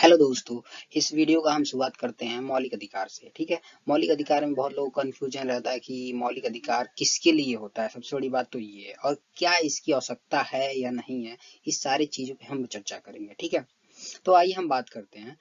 Hello दोस्तों। इस video का हम शुरुआत करते हैं मौलिक अधिकार से। ठीक है। मौलिक अधिकार में बहुत लोगों को कंफ्यूजन रहता है कि मौलिक अधिकार किसके लिए होता है। सबसे बड़ी बात तो ये है, और क्या इसकी आवश्यकता है या नहीं है, इस सारी चीजों पे हम चर्चा करेंगे। ठीक है। तो आइए हम बात करते हैं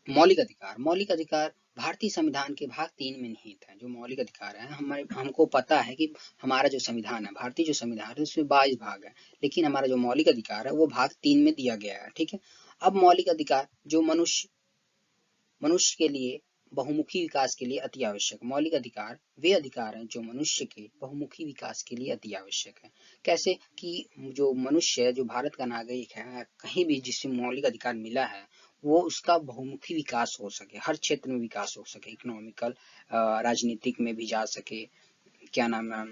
मौलिक अधिकार। मौलिक अधिकार भारतीय संविधान के भाग 3 में निहित है। जो मौलिक अधिकार है, हमारे हमको पता है कि हमारा जो संविधान है, भारतीय जो संविधान है, उसमें 22 भाग है, लेकिन हमारा जो मौलिक अधिकार है वो भाग 3 में दिया गया है। ठीक है। अब मौलिक अधिकार जो मनुष्य के लिए बहुमुखी विकास के लिए अति आवश्यक। मौलिक अधिकार वे अधिकार हैं जो मनुष्य के बहुमुखी विकास के लिए अति आवश्यक है। कैसे कि जो मनुष्य है, जो भारत का नागरिक है, कहीं भी जिसे मौलिक अधिकार मिला है, वो उसका बहुमुखी विकास हो सके, हर क्षेत्र में विकास हो सके, इकोनॉमिकल, राजनीतिक में भी जा सके, क्या नाम है,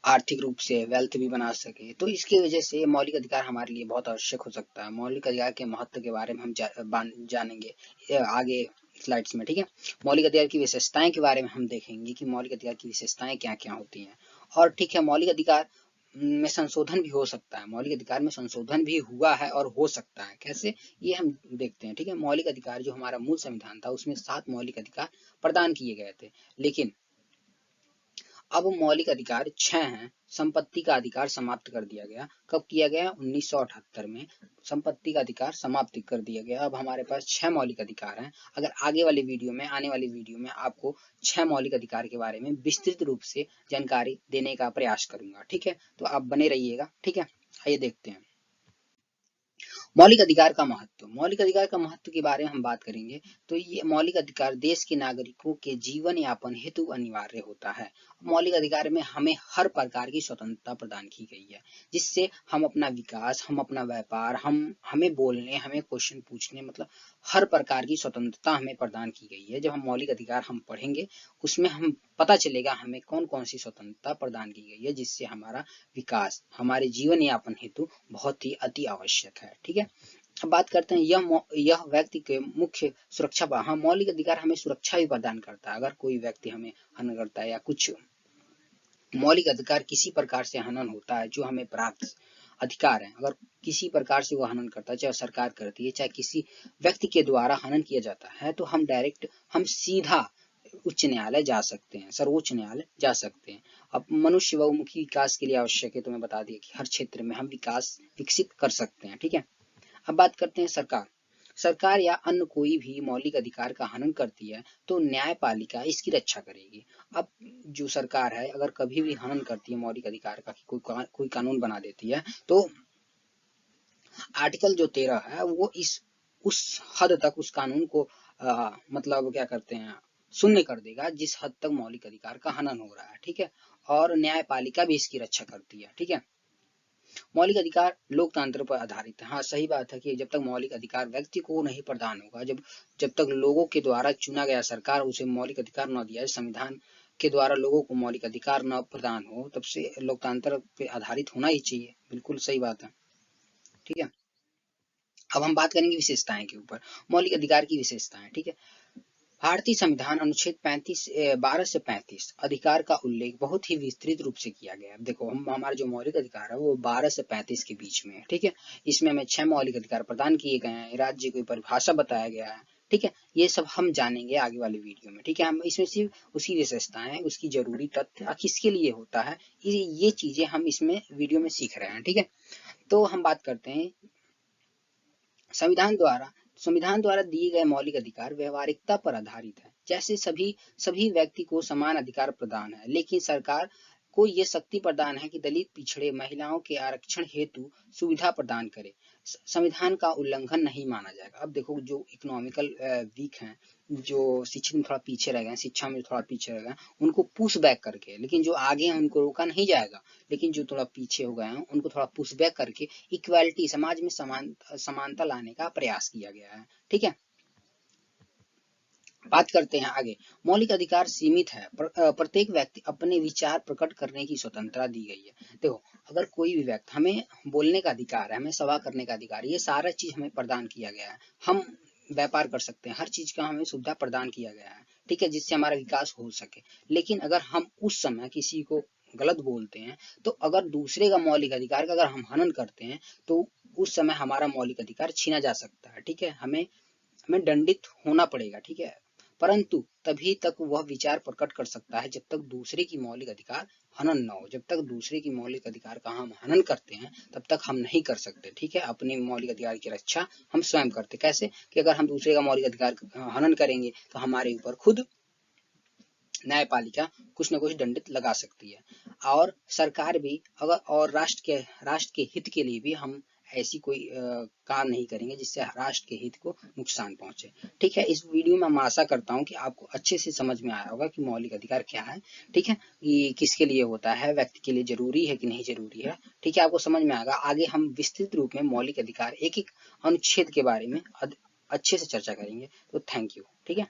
आर्थिक रूप से वेल्थ भी बना सके। तो इसकी वजह से मौलिक अधिकार हमारे लिए बहुत आवश्यक हो सकता है। मौलिक अधिकार के महत्व के बारे में हम जानेंगे आगे स्लाइड्स में। ठीक है। मौलिक अधिकार की विशेषताएं के बारे में हम देखेंगे कि मौलिक अधिकार की विशेषताएं क्या क्या होती हैं। और ठीक है, मौलिक अधिकार में संशोधन भी हो सकता है। मौलिक अधिकार में संशोधन भी हुआ है और हो सकता है। कैसे, ये हम देखते हैं। ठीक है। मौलिक अधिकार जो हमारा मूल संविधान था, उसमें 7 मौलिक अधिकार प्रदान किए गए थे, लेकिन अब मौलिक अधिकार 6 हैं। संपत्ति का अधिकार समाप्त कर दिया गया। कब किया गया? 1978 में संपत्ति का अधिकार समाप्त कर दिया गया। अब हमारे पास 6 मौलिक अधिकार हैं। अगर आने वाली वीडियो में आपको 6 मौलिक अधिकार के बारे में विस्तृत रूप से जानकारी देने का प्रयास करूंगा। ठीक है। तो आप बने रहिएगा। ठीक है। आइए देखते हैं मौलिक अधिकार का महत्व। मौलिक अधिकार का महत्व के बारे में हम बात करेंगे तो ये मौलिक अधिकार देश के नागरिकों के जीवन यापन हेतु अनिवार्य होता है। मौलिक अधिकार में हमें हर प्रकार की स्वतंत्रता प्रदान की गई है, जिससे हम अपना विकास, हम अपना व्यापार, हमें बोलने, हमें क्वेश्चन पूछने, मतलब हर प्रकार की स्वतंत्रता हमें प्रदान की गई है। जब हम मौलिक अधिकार हम पढ़ेंगे, उसमें हम पता चलेगा हमें कौन कौन सी स्वतंत्रता प्रदान की गई है, जिससे हमारा विकास, हमारे जीवन यापन हेतु बहुत ही अति आवश्यक है। ठीक है। अब बात करते हैं यह व्यक्ति के मुख्य सुरक्षा। हाँ, मौलिक अधिकार हमें सुरक्षा भी प्रदान करता है। अगर कोई व्यक्ति हमें हनन करता है या कुछ मौलिक अधिकार किसी प्रकार से हनन होता है, जो हमें प्राप्त अधिकार है, अगर किसी प्रकार से वो हनन करता है, चाहे सरकार करती है, चाहे किसी व्यक्ति के द्वारा हनन किया जाता है, तो हम सीधा उच्च न्यायालय जा सकते हैं, सर्वोच्च न्यायालय जा सकते हैं। अब मनुष्य बहुमुखी विकास के लिए आवश्यक है, तो मैं बता दिया कि हर क्षेत्र में हम विकास विकसित कर सकते हैं। ठीक है। अब बात करते हैं सरकार या अन्य कोई भी मौलिक अधिकार का हनन करती है तो न्यायपालिका इसकी रक्षा करेगी। अब जो सरकार है, अगर कभी भी हनन करती है मौलिक अधिकार का, कोई कानून बना देती है, तो आर्टिकल जो 13 है वो उस हद तक उस कानून को मतलब क्या करते हैं, शून्य कर देगा, जिस हद तक मौलिक अधिकार का हनन हो रहा है। ठीक है। और न्यायपालिका भी इसकी रक्षा करती है। ठीक है। मौलिक अधिकार लोकतंत्र पर आधारित है। हाँ, सही बात है कि जब तक मौलिक अधिकार व्यक्ति को नहीं प्रदान होगा, जब तक लोगों के द्वारा चुना गया सरकार उसे मौलिक अधिकार न दिया, संविधान के द्वारा लोगों को मौलिक अधिकार न प्रदान हो, तब से लोकतंत्र पे आधारित होना ही चाहिए। बिल्कुल सही बात है। ठीक है। अब हम बात करेंगे विशेषताएं के ऊपर, मौलिक अधिकार की विशेषताएं। ठीक है। भारतीय संविधान अनुच्छेद 12 से 35 अधिकार का उल्लेख बहुत ही विस्तृत रूप से किया गया है। देखो, हम हमारे जो मौलिक अधिकार है वो 12 से 35 के बीच में है। ठीक है। इसमें हमें 6 मौलिक अधिकार प्रदान किए गए हैं, राज्य की परिभाषा बताया गया है। ठीक है। ये सब हम जानेंगे आगे वाले वीडियो में। ठीक है। हम इसमें सिर्फ उसकी विशेषताएं, उसकी जरूरी तथ्य, किसके लिए होता है, ये चीजें हम इसमें वीडियो में सीख रहे हैं। ठीक है। तो हम बात करते हैं संविधान द्वारा दिए गए मौलिक अधिकार व्यवहारिकता पर आधारित है। जैसे सभी व्यक्ति को समान अधिकार प्रदान है, लेकिन सरकार को ये शक्ति प्रदान है कि दलित, पिछड़े, महिलाओं के आरक्षण हेतु सुविधा प्रदान करे। संविधान का उल्लंघन नहीं माना जाएगा। अब देखो, जो इकोनॉमिकल वीक हैं, जो शिक्षित में थोड़ा पीछे रह गए, शिक्षा में थोड़ा पीछे रह गए, उनको पुश बैक करके, लेकिन जो आगे हैं उनको रोका नहीं जाएगा, लेकिन जो थोड़ा पीछे हो गए हैं उनको थोड़ा पुश बैक करके इक्वालिटी, समाज में समानता लाने का प्रयास किया गया है। ठीक है। बात करते हैं आगे। मौलिक अधिकार सीमित है, प्रत्येक व्यक्ति अपने विचार प्रकट करने की स्वतंत्रता दी गई है। देखो, अगर कोई भी व्यक्ति, हमें बोलने का अधिकार है, हमें सभा करने का अधिकार है, ये सारा चीज हमें प्रदान किया गया है। हम व्यापार कर सकते हैं, हर चीज का हमें सुविधा प्रदान किया गया है। ठीक है। जिससे हमारा विकास हो सके। लेकिन अगर हम उस समय किसी को गलत बोलते हैं, तो अगर दूसरे का मौलिक अधिकार का अगर हम हनन करते हैं, तो उस समय हमारा मौलिक अधिकार छीना जा सकता है। ठीक है, हमें दंडित होना पड़ेगा। ठीक है, परंतु तभी तक वह विचार प्रकट कर सकता है जब तक दूसरे की मौलिक अधिकार हनन न हो। जब तक दूसरे की मौलिक अधिकार का हम हनन करते हैं तब तक हम नहीं कर सकते। ठीक है, अपने मौलिक अधिकार की रक्षा हम स्वयं करते। कैसे कि अगर हम दूसरे का मौलिक अधिकार हनन करेंगे तो हमारे ऊपर खुद न्यायपालिका कुछ न कुछ दंडित लगा सकती है। और सरकार भी अगर और राष्ट्र के हित के लिए भी हम ऐसी कोई काम नहीं करेंगे जिससे राष्ट्र के हित को नुकसान पहुंचे। ठीक है, इस वीडियो में मैं आशा करता हूं कि आपको अच्छे से समझ में आया होगा कि मौलिक अधिकार क्या है। ठीक है, ये किसके लिए होता है, व्यक्ति के लिए जरूरी है कि नहीं जरूरी है। ठीक है, आपको समझ में आएगा। आगे हम विस्तृत रूप में मौलिक अधिकार एक एक अनुच्छेद के बारे में अच्छे से चर्चा करेंगे। तो थैंक यू। ठीक है।